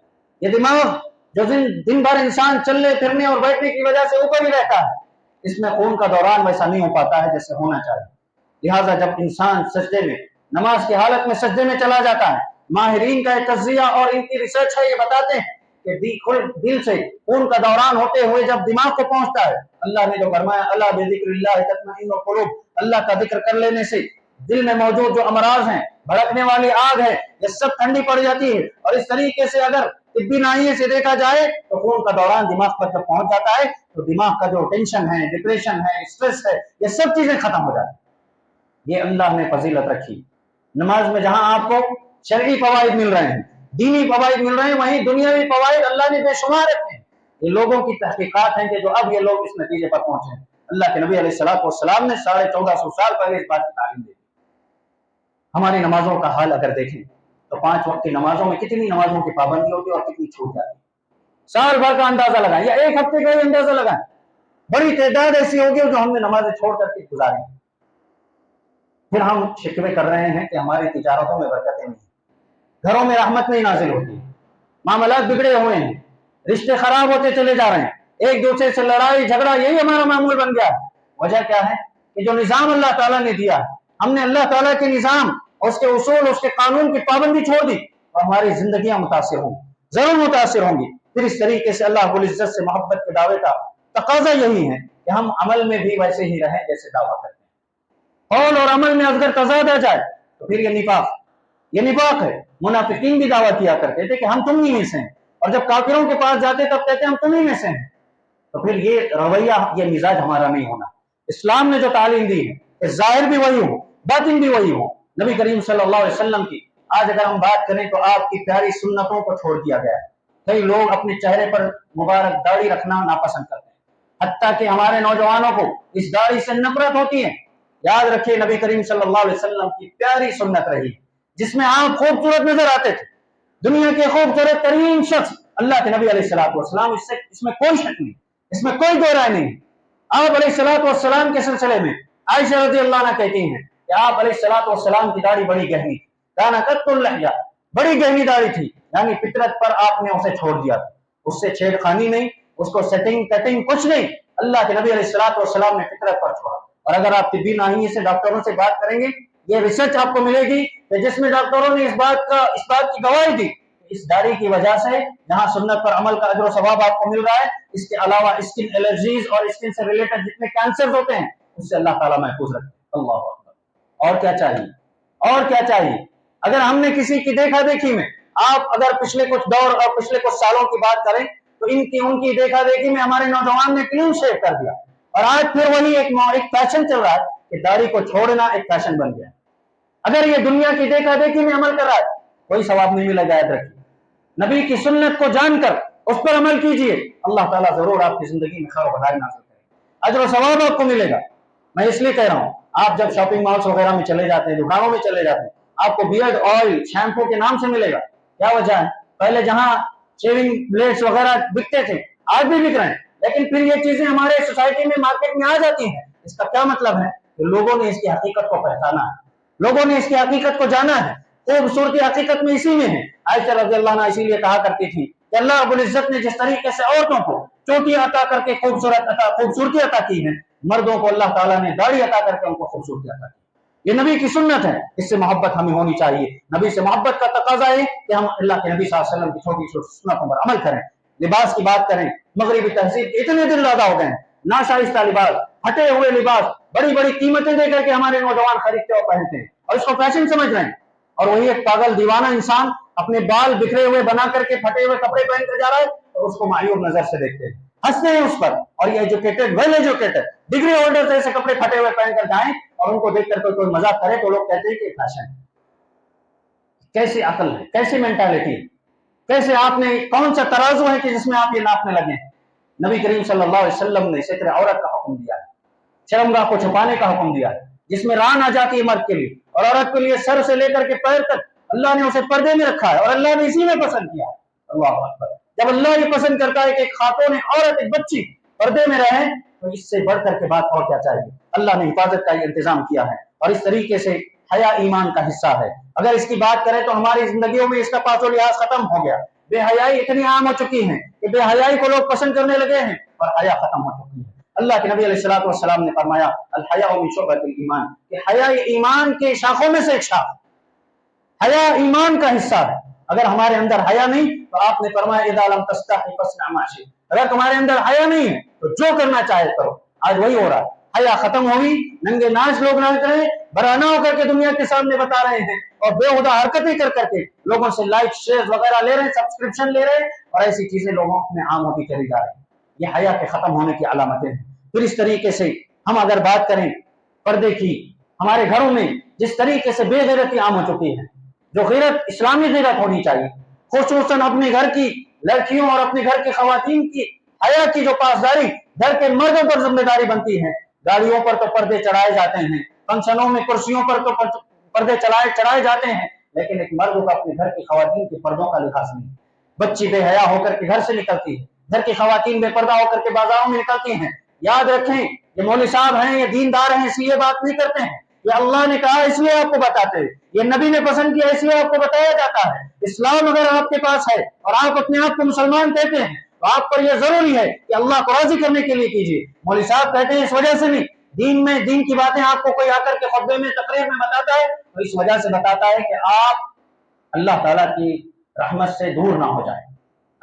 ये दिमाग जो दिन भर इंसान चलने फिरने और बैठने की वजह से ऊपर ही रहता है, इसमें खून का दौरान वैसा नहीं हो पाता है जैसे होना चाहिए। लिहाजा जब इंसान सजदे में, नमाज की हालत में सजदे में चला जाता है, माहिरीन का तज्जिया और इनकी रिसर्च है, ये बताते हैं कि दिल से खून का दौरान होते हुए जब दिमाग को पहुंचता है, अल्लाह ने जो फरमाया अल्लाह बिज़िक्रिल्लाह तत्मइन्नुल क़ुलूब, अल्लाह का जिक्र कर लेने से दिल में मौजूद जो अमराज हैं, भड़कने वाली आग है, ये सब ठंडी पड़ जाती है। और इस तरीके से अगर तिब्बी नाहिये से देखा जाए तो खून का दौरान दिमाग पर जब पहुंच जाता है तो दिमाग का जो टेंशन है, डिप्रेशन है, स्ट्रेस है, ये सब चीजें खत्म हो जाती है। ये अल्लाह ने फजीलत रखी। नमाज में जहां आपको शरई फवाइद मिल रहे हैं, दीनी फवाइद मिल रहे हैं, वहीं दुनियावी फवाइद अल्लाह ने बेशुमार रखे हैं। ये लोगों की तहकीकात हैं कि जो अब ये लोग इस नतीजे पर पहुंचे हैं। अल्लाह के नबी अलैहिस्सलाम ने 1450 साल पहले इस बात की तालीम दी। हमारी नमाजों का हाल अगर देखें तो 5 वक्त की नमाजों में कितनी नमाजों की पाबंदी होती है और कितनी छूट जाती है। साल भर का अंदाजा लगाएं या एक हफ्ते का ही अंदाजा लगाएं, बड़ी तादाद ऐसी होगी जो हमने नमाजें छोड़ करके गुजारी। फिर हम शिकवे कर रहे हैं कि हमारी तिजारतों में बरकतें नहीं, घरों में रहमत नहीं नाजिल होती, मामलात बिगड़े हुए हैं, रिश्ते खराब होते चले जा रहे हैं, एक दूसरे से लड़ाई झगड़ा यही हमारा मामूल बन गया है। वजह क्या है कि जो निजाम अल्लाह ताला ने दिया, हमने अल्लाह ताला के निजाम, उसके उसूल, उसके कानून की पाबंदी छोड़ दी और हमारी जिंदगियां मुतासिर होंगी, जरूर मुतासिर होंगी। फिर इस तरीके से अल्लाह रब्बुल इज्जत से मोहब्बत के दावे का तकाजा यही है कि हम अमल में भी वैसे ही रहें जैसे दावा करते हैं। कौल और अमल में अगर तजाद आ जाए तो फिर ये निफाक है। मुनाफिकीन भी दावा किया करते थे कि हम तुम ही में से हैं, और जब काफिरों के पास जाते तब कहते हम तुम ही में से हैं। तो फिर ये रवैया, ये मिजाज हमारा नहीं होना। इस्लाम ने जो तालीम दी है कि जाहिर भी वही हो, बातिन भी वही हो, नबी करीम सल्लल्लाहु अलैहि वसल्लम की आज अगर हम बात करें तो आपकी प्यारी सुन्नतों को छोड़ दिया गया है। कई लोग अपने चेहरे पर मुबारक दाढ़ी रखना नापसंद करते हैं, हत्ता कि हमारे नौजवानों को इस दाढ़ी से नफरत होती है। याद रखिए नबी करीम सल्लल्लाहु अलैहि वसल्लम की प्यारी सुन्नत रही जिसमें आप खूबसूरत नजर आते थे, दुनिया के खूबसूरत तरीन शख्स अल्लाह के नबी अलैहिस्सलाम, इसमें कोई शक नहीं, इसमें कोई दो राय नहीं। आप अलैहिस्सलाम के सिलसिले में आयशा रज़ियल्लाहु अन्हा कहती हैं कि आप अलैहिस्सलाम की दाढ़ी बड़ी गहनी, काना कत्तुल लहया, बड़ी गहनी दाढ़ी थी, यानी फितरत पर आपने उसे छोड़ दिया था। उससे छेड़खानी नहीं, उसको सेटिंग कटिंग कुछ नहीं, अल्लाह के नबी अलैहिस्सलाम ने फितरत पर छोड़ा। और अगर आप तिब्बी नाहिये से डॉक्टरों से बात करेंगे, ये रिसर्च आपको मिलेगी कि जिसमें डॉक्टरों ने इस बात की गवाही दी, इस दाढ़ी की वजह से जहां सुन्नत पर अमल का अजर सवाब आपको मिल रहा है, इसके अलावा स्किन एलर्जीज और स्किन से रिलेटेड जितने कैंसर होते हैं उससे अल्लाह ताला महफूज रखे। अल्लाह अकबर। और क्या चाहिए, और क्या चाहिए। अगर हमने किसी की देखा देखी में, आप अगर पिछले कुछ दौर और पिछले कुछ सालों की बात करें तो उनकी देखा देखी में हमारे नौजवान ने क्लीन शेव कर दिया, और आज फिर वही एक फैशन चल रहा है कि दाढ़ी को छोड़ना एक फैशन बन गया। अगर ये दुनिया की देखा देखी में अमल कर रहा है, कोई सवाब नहीं मिलेगा। याद रखिए, नबी की सुन्नत को जानकर उस पर अमल कीजिए, अल्लाह ताला जरूर आपकी जिंदगी में खैर भलाई नाज़िल करेगा, अजर और सवाब आपको मिलेगा। मैं इसलिए कह रहा हूँ, आप जब शॉपिंग मॉल्स वगैरह में चले जाते हैं, दुकानों में चले जाते हैं, आपको बियर्ड ऑयल शैम्पू के नाम से मिलेगा। क्या वजह है? पहले जहां शेविंग ब्लेड्स वगैरह बिकते थे, आज भी बिक रहे हैं, लेकिन फिर ये चीजें हमारे सोसाइटी में मार्केट में आ जाती हैं। इसका क्या मतलब है कि लोगों ने इसकी हकीकत को पहचाना है, लोगों ने इसकी हकीकत को जाना है। खूबसूरती हकीकत में इसी में है। आयशा रज़ियल्लाहु अन्हा इसीलिए कहा करती थी कि अल्लाह रब्बुल इज्जत ने जिस तरीके से औरतों को चोटियां अता करके खूबसूरती अता की है, मर्दों को अल्लाह ताला ने दाढ़ी अता करके उनको खूबसूरती अता की। ये नबी की सुन्नत है, इससे मोहब्बत हमें होनी चाहिए। नबी से मोहब्बत का तकाजा है कि हम अल्लाह के नबी सल्लल्लाहु अलैहि वसल्लम की छोटी छोटी सुन्नतों पर अमल करें। लिबास की बात करें, मगरिबी तहजीब इतने दिन ज्यादा हो गए हैं, नाशाइस्ता लिबास, हटे हुए लिबास, बड़ी बड़ी कीमतें देकर के हमारे नौजवान खरीदते और पहनते हैं और इसको फैशन समझ रहे हैं। और वही एक पागल दीवाना इंसान अपने बाल बिखरे हुए बना करके फटे हुए कपड़े पहन कर जा रहा है और उसको मायूब नजर से देखते हैं, हंसते हैं उस पर। और ये educated, well educated, degree holder ऐसे कपड़े फटे हुए पहनकर जाएं और उनको देखकर कोई मजाक करे तो लोग कहते हैं कि फैशन है। कैसी अकल है, कैसी मेंटालिटी, कैसे आपने, कौन सा तराजू है कि जिसमें आप ये नापने लगे हैं? नबी करीम सल्लल्लाहु अलैहि वसल्लम ने सित्र औरत का हुक्म दिया है, शर्मगाह को छुपाने का हुक्म दिया है, जिसमें रान आ जाती है मर्द के लिए, और औरत के लिए सर से लेकर के पैर तक अल्लाह ने उसे पर्दे में रखा है और अल्लाह ने इसी में पसंद किया है। अल्लाह अकबर। जब अल्लाह ये पसंद करता है कि एक खातून औरत, एक बच्ची पर्दे में रहे, तो इससे बढ़कर के बात और क्या चाहिए? अल्लाह ने हिफाजत का इंतजाम किया है और इस तरीके से हया ईमान का हिस्सा है। अगर इसकी बात करें तो हमारी जिंदगियों में इसका पासो लिहाज खत्म हो गया। बेहयाई इतनी आम हो चुकी है कि बेहयाई को लोग पसंद करने लगे हैं और हया खत्म हो चुकी है। अल्लाह के नबी अलैहिस्सलातु वस्सलाम ने फरमाया, अल हया मिन शुअबतिल ईमान, कि हया ईमान के शाखों में से एक शाख, हया ईमान का हिस्सा है। अगर हमारे अंदर हया नहीं तो आपने फरमाया, इज़ा लम तस्तही फस्ना मा शि'त, अगर तुम्हारे अंदर हया नहीं है तो जो करना चाहे करो। आज वही हो रहा है, हया खत्म होगी, नंगे नाच लोग नाच रहे हैं, बराना होकर के दुनिया के सामने बता रहे हैं और बेहुदा हरकतें कर करके लोगों से लाइक शेयर वगैरह ले रहे हैं, सब्सक्रिप्शन ले रहे हैं और ऐसी चीजें लोगों में आम होती चली जा रही है। ये हया के खत्म होने की अलामतें हैं। फिर इस तरीके से हम अगर बात करें पर्दे की, हमारे घरों में जिस तरीके से बेगैरती आम हो चुकी है, जो गैरत इस्लामी गैरत होनी चाहिए, खुसूसन अपने घर की लड़कियों और अपने घर की खवातीन की हया की जो पासदारी घर के मर्दों पर जिम्मेदारी बनती है। गाड़ियों पर तो पर्दे चढ़ाए जाते हैं, फंक्शनों में कुर्सियों पर तो पर्दे चढ़ाए जाते हैं, लेकिन एक मर्द को अपने घर की खवातीन के पर्दों का लिहाज नहीं। बच्ची बेहया होकर के घर से निकलती है, घर की खवातीन बेपर्दा होकर के बाजारों में निकलती हैं। याद रखें, ये मौलवी साहब हैं, ये दीनदार हैं, इसलिए बात नहीं करते हैं। ये अल्लाह ने कहा इसलिए आपको बताते हैं, ये नबी ने पसंद किया इसलिए आपको बताया जाता है। इस्लाम अगर आपके पास है और आप अपने आप को मुसलमान कहते हैं तो आप पर यह जरूरी है कि अल्लाह को राजी करने के लिए कीजिए। मौलवी साहब कहते हैं इस वजह से नहीं, दीन में दीन की बातें आपको कोई आकर के खुतबे में तकरीर में बताता है तो इस वजह से बताता है कि आप अल्लाह ताला की रहमत से दूर ना हो जाए,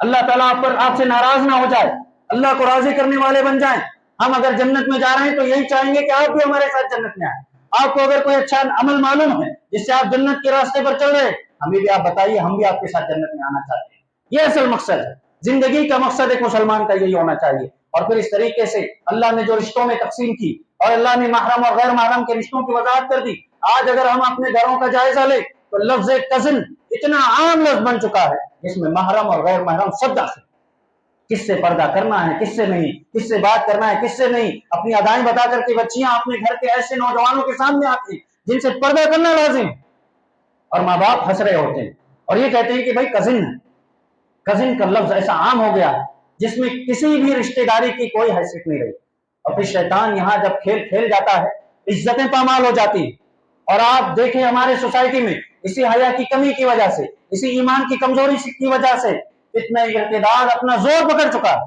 अल्लाह ताला आप पर आपसे नाराज ना हो जाए, अल्लाह को राजी करने वाले बन जाएं। हम अगर जन्नत में जा रहे हैं तो यही चाहेंगे कि आप भी हमारे साथ जन्नत में आए। आपको अगर कोई अच्छा अमल मालूम है जिससे आप जन्नत के रास्ते पर चल रहे हैं, हमें भी आप बताइए, हम भी आपके साथ जन्नत में आना चाहते हैं। ये असल मकसद है, जिंदगी का मकसद एक मुसलमान का यही होना चाहिए। और फिर इस तरीके से अल्लाह ने जो रिश्तों में तकसीम की और अल्लाह ने महरम और गैर महरम के रिश्तों की वजाहत कर दी। आज अगर हम अपने घरों का जायजा ले तो लफ्ज कजिन इतना आम लफ्ज बन चुका है जिसमें महरम और गैर महरम सब दाखिल। किससे पर्दा करना है, किससे नहीं, किससे बात करना है, किससे नहीं, अपनी अदाएं बता करके बच्चियां अपने घर के ऐसे नौजवानों के सामने आती हैं जिनसे पर्दा करना लाजिम है और माँ बाप हंस रहे होते हैं और ये कहते हैं कि भाई कजिन है। कजिन का लफ्ज ऐसा आम हो गया है जिसमें किसी भी रिश्तेदारी की कोई हैसियत नहीं रही। और फिर शैतान यहाँ जब खेल खेल जाता है, इज्जतें पामाल हो जाती है। और आप देखें हमारे सोसाइटी में इसी हया की कमी की वजह से, इसी ईमान की कमजोरी की वजह से इतना इर्तिदाद अपना जोर पकड़ चुका है।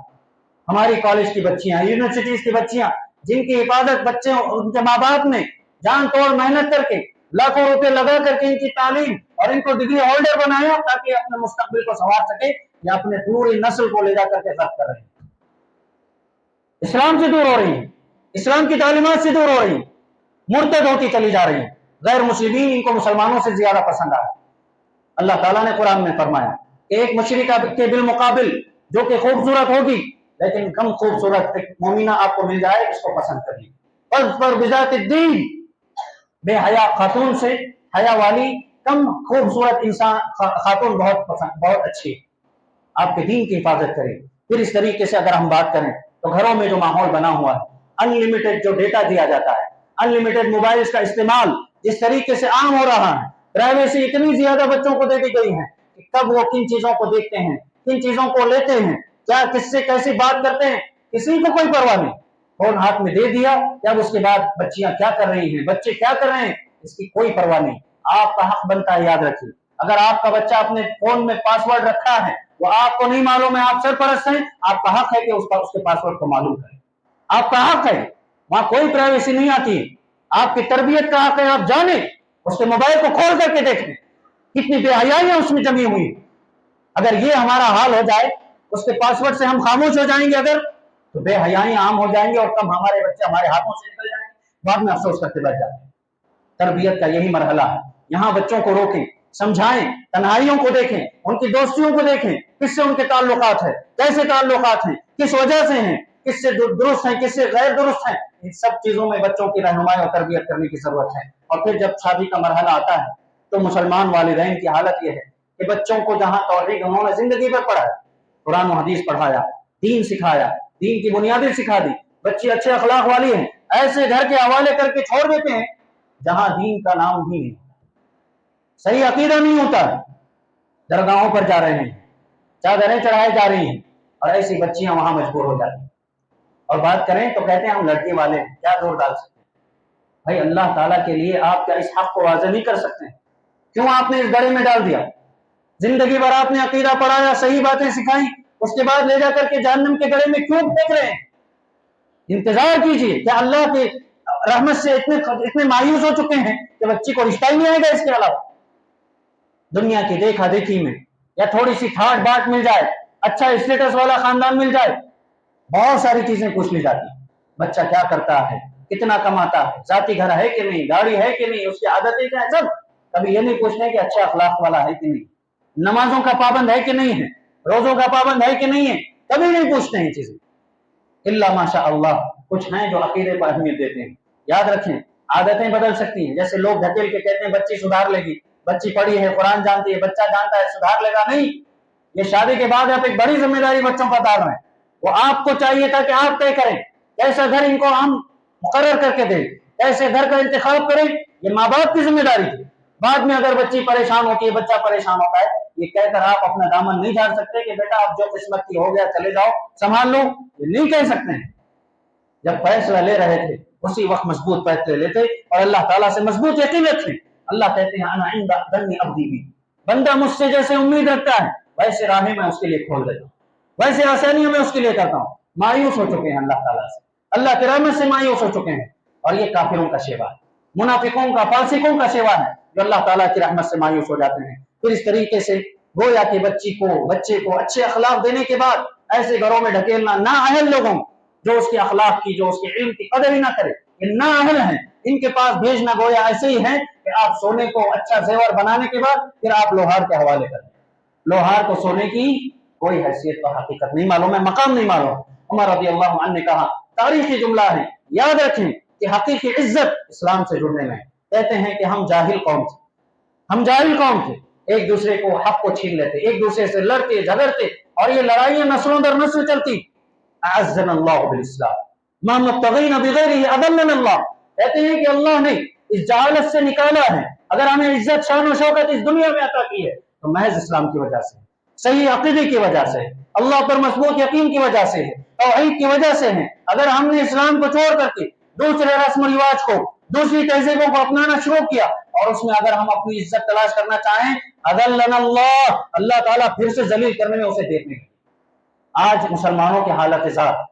हमारी कॉलेज की बच्चियां, यूनिवर्सिटीज की बच्चियां जिनकी हिफाजत बच्चे उनके माँ बाप ने जान तोड़ मेहनत करके लाखों रुपए लगा करके इनकी तालीम और इनको डिग्री होल्डर बनाया ताकि अपने मुस्तकबिल को संवार सके, या अपने पूरी नस्ल को ले जाकर के जब्त कर रहे हैं। इस्लाम से दूर हो रही है, इस्लाम की तालीमात से दूर हो रही है, मुर्तद होती चली जा रही है। गैर मुस्लिमीन इनको मुसलमानों से ज्यादा पसंद आ रहा है। अल्लाह ताला ने कुरान में फरमाया, एक मुशरिका के बिल मुकाबिल जो कि खूबसूरत होगी, लेकिन कम खूबसूरत एक मोमिना आपको मिल जाए, इसको पसंद करिए। पर बिजात दीन, बेहया खातून से हया वाली कम खूबसूरत इंसान खातून बहुत अच्छी है, आपके दीन की हिफाजत करें। फिर इस तरीके से अगर हम बात करें तो घरों में जो माहौल बना हुआ है, अनलिमिटेड जो डेटा दिया जाता है, अनलिमिटेड मोबाइल का इस्तेमाल जिस तरीके से आम हो रहा है, प्राइवेसी इतनी ज्यादा बच्चों को दे दी गई है कि कब वो किन चीजों को देखते हैं, किन चीजों को लेते हैं, क्या किससे कैसी बात करते हैं, किसी को कोई परवाह नहीं। फोन हाथ में दे दिया, जब उसके बाद बच्चियां क्या कर रही हैं, बच्चे क्या कर रहे हैं, इसकी कोई परवाह नहीं। आपका हक बनता है, याद रखिए। अगर आपका बच्चा अपने फोन में पासवर्ड रखा है, वो आपको नहीं मालूम है, आप सरपरस्त हैं, आपका हक है कि उसके पासवर्ड को मालूम करें। आपका हक है, वहां कोई प्राइवेसी नहीं आती है। आपकी तरबियत का हक है, आप जाने, उसके मोबाइल को खोल करके देखें, कितनी बेहयाइयां उसमें जमी हुई। अगर ये हमारा हाल हो जाए, उसके पासवर्ड से हम खामोश हो जाएंगे अगर, तो बेहयाइयां आम हो जाएंगी और कब हमारे बच्चे हमारे हाथों से निकल जाएंगे, बाद में अफसोस करते बैठ जाते हैं। तरबियत का यही मरहला है। यहाँ बच्चों को रोकें, समझाएं, तन्हाइयों को देखें, उनकी दोस्तियों को देखें, किससे उनके ताल्लुकात है, कैसे ताल्लुकात हैं, किस वजह से हैं, किससे दुरुस्त हैं, किससे गैर दुरुस्त हैं। इन सब चीजों में बच्चों की रहनुमाई और तरबियत करने की जरूरत है। और फिर जब शादी का मरहला आता है तो मुसलमान वालिदैन की हालत यह है कि बच्चों को जहां तौहीद उन्होंने जिंदगी भर पढ़ाया, कुरान और हदीस पढ़ाया, दीन सिखाया, दीन की बुनियादें सिखा दी, बच्ची अच्छे अखलाक वाली है, ऐसे घर के हवाले करके छोड़ देते हैं जहां दीन का नाम भी नहीं, सही अकीदा नहीं होता, दरगाहों पर जा रहे हैं, चादरें चढ़ाई जा रही हैं, और ऐसी बच्चियां वहां मजबूर हो जाती हैं। और बात करें तो कहते हैं हम लड़के वाले हैं, क्या जोर डाल सकते हैं? भाई अल्लाह ताला के लिए आप क्या इस हक को वाज़ेह नहीं कर सकते? क्यों आपने इस गड़े में डाल दिया? जिंदगी भर आपने अकीदा पढ़ाया, सही बातें सिखाई, उसके बाद ले जाकर के जहन्नम के गड़े में क्यों फेंक रहे हैं? इंतजार कीजिए, क्या अल्लाह के रहमत से इतने मायूस हो चुके हैं कि बच्ची को रिश्ता ही नहीं आएगा इसके अलावा? दुनिया की देखा देखी में या थोड़ी सी ठाट बाट मिल जाए, अच्छा स्टेटस वाला खानदान मिल जाए, बहुत सारी चीजें पूछ ली जाती है। बच्चा क्या करता है, कितना कमाता है, जाती घर है कि नहीं, गाड़ी है कि नहीं, उसकी आदतें क्या है, सब। कभी ये नहीं पूछते कि अच्छे अखलाक वाला है कि नहीं, नमाजों का पाबंद है कि नहीं है, रोजों का पाबंद है कि नहीं है, कभी नहीं पूछते हैं चीजें। इल्ला माशा अल्लाह, कुछ हैं जो अकीदे पर अहमियत देते हैं। याद रखें, आदतें बदल सकती हैं। जैसे लोग धकेल के कहते हैं बच्ची सुधार लेगी, बच्ची पढ़ी है, कुरान जानती है, बच्चा जानता है, सुधार लेगा। नहीं, ये शादी के बाद आप एक बड़ी जिम्मेदारी बच्चों पर डाल रहे हैं। वो आपको चाहिए था कि आप तय करें कैसा घर इनको हम मुकर्रर करके दें, कैसे घर का इंतखाब करें, ये माँ बाप की जिम्मेदारी थी। बाद में अगर बच्ची परेशान होती है, बच्चा परेशान होता है, ये कहकर आप अपना दामन नहीं झाड़ सकते कि बेटा आप जो किस्मत की हो गया चले जाओ, संभाल लो, ये नहीं कह सकते हैं। जब फैसला ले रहे थे उसी वक्त मजबूत फैसले लेते और अल्लाह ताला से मजबूत यकीन रखें। अल्लाह कहते हैं अना इंदा दन्नी अब्दी भी, बंदा मुझसे जैसे उम्मीद रखता है वैसे राहें मैं उसके लिए खोल देता हूँ, वैसे आसानियों में उसके लिए करता हूँ। मायूस हो चुके हैं अल्लाह ताला से, अल्लाह की रहमत से मायूस हो चुके हैं, और ये काफिरों का सेवा है, मुनाफिकों का, फासिकों का सेवा है, जो अल्लाह ताला की रहमत से मायूस हो जाते हैं। फिर इस तरीके से गोया कि बच्चे को अच्छे अखलाक देने के बाद ऐसे घरों में ढकेलना, ना अहल लोगों जो उसके अखलाक की, जो उसके इल्म की कदर ही ना करे, ये ना अहल हैं, इनके पास भेजना गोया ऐसे ही है कि आप सोने को अच्छा जेवर बनाने के बाद फिर आप लोहार के हवाले कर दें। लोहार को सोने की कोई हैसियत और हकीकत नहीं मालूम है, मकाम नहीं मालूम। उमर रज़ी अल्लाह अन्हु ने कहा, तारीखी जुमला है, याद रखें कि हकीकी इज्जत इस्लाम से जुड़ने में। कहते हैं कि हम जाहिल कौम थे, हम जाहिल कौम थे, एक दूसरे को हक को छीन लेते, एक दूसरे से लड़ते झगड़ते, और ये लड़ाइयां नस्लों दर नस्ल चलती। अअज़्ज़नल्लाहु बिल इस्लाम मा मुब्तगीन बिगैरिही अज़ल्लनल्लाह। कहते हैं कि अल्लाह ने इस जहालत से निकाला है, अगर हमें इज्जत शान और शौकत इस दुनिया में अता की है तो महज इस्लाम की वजह से, सही अकीदे की वजह से, अल्लाह पर मजबूत यकीन की वजह से है, तौहीद की वजह से है। अगर हमने इस्लाम को छोड़ करके दूसरे रस्म रिवाज को, दूसरी तहजीबों को अपनाना शुरू किया और उसमें अगर हम अपनी इज्जत तलाश करना चाहें, अज़ल्लनल्लाह, अल्लाह ताला फिर से जलील करने में उसे देखने। आज मुसलमानों की हालत साथ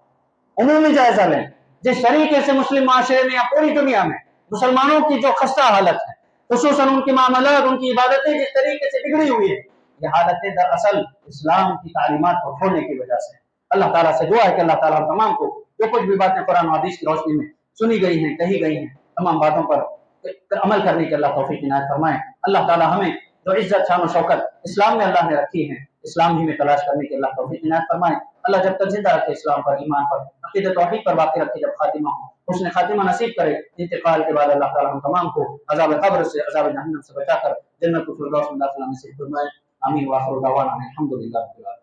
उमूमी जायजा लें, जिस तरीके से मुस्लिम माशरे में या पूरी दुनिया में मुसलमानों की जो खस्ता हालत है, खुसूसन उनकी मामलात, उनकी इबादतें जिस तरीके से बिगड़ी हुई है, ये हालतें दरअसल इस्लाम की तालीमात को छोड़ने की वजह से। अल्लाह ताला से दुआ है कि अल्लाह ताला हम तमाम को जो कुछ भी बातें कुरान और हदीस की रोशनी में सुनी गई हैं, कही गई हैं, तमाम बातों पर अमल करने की अल्लाह तौफीक इनायत फरमाए। अल्लाह ताला हमें जो इज्जत शान और शौकत इस्लाम में अल्लाह ने रखी है اسلام ہی میں تلاش کرنے کی اللہ توفیق عنایت فرمائے۔ اللہ جب تک زندہ رکھے اسلام پر، ایمان پر، عقیدت توحید پر باقی رکھے، جب خاتمہ ہو حسن خاتمہ نصیب کرے، انتقال کے بعد اللہ تعالی ہم تمام کو عذاب قبر سے، عذاب جہنم سے بچا کر جنت الفردوس میں داخلہ نصیب فرمائے۔ آمین۔ وآخر دعوانا الحمد للہ رب العالمین۔